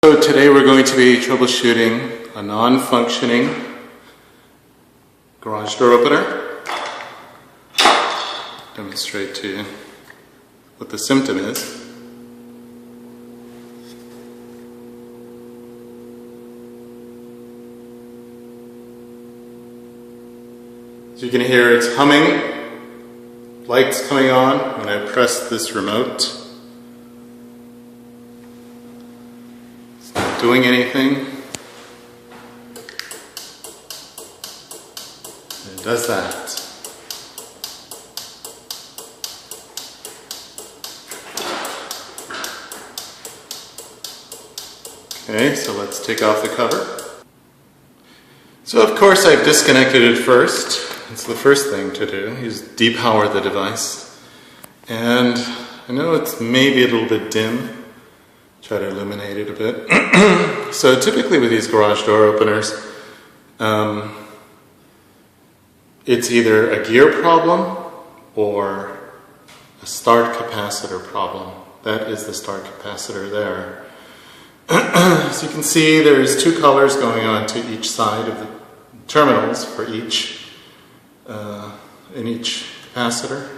So today we're going to be troubleshooting a non-functioning garage door opener. Demonstrate to you what the symptom is. As you can hear, it's humming, lights coming on when I press this remote. Doing anything. It does that. Okay, so let's take off the cover. So of course I've disconnected it first. It's the first thing to do, is depower the device. And I know it's maybe a little bit dim. Try to illuminate it a bit. So typically with these garage door openers, it's either a gear problem or a start capacitor problem. That is the start capacitor there. As you can see, there's two colors going on to each side of the terminals for each in each capacitor.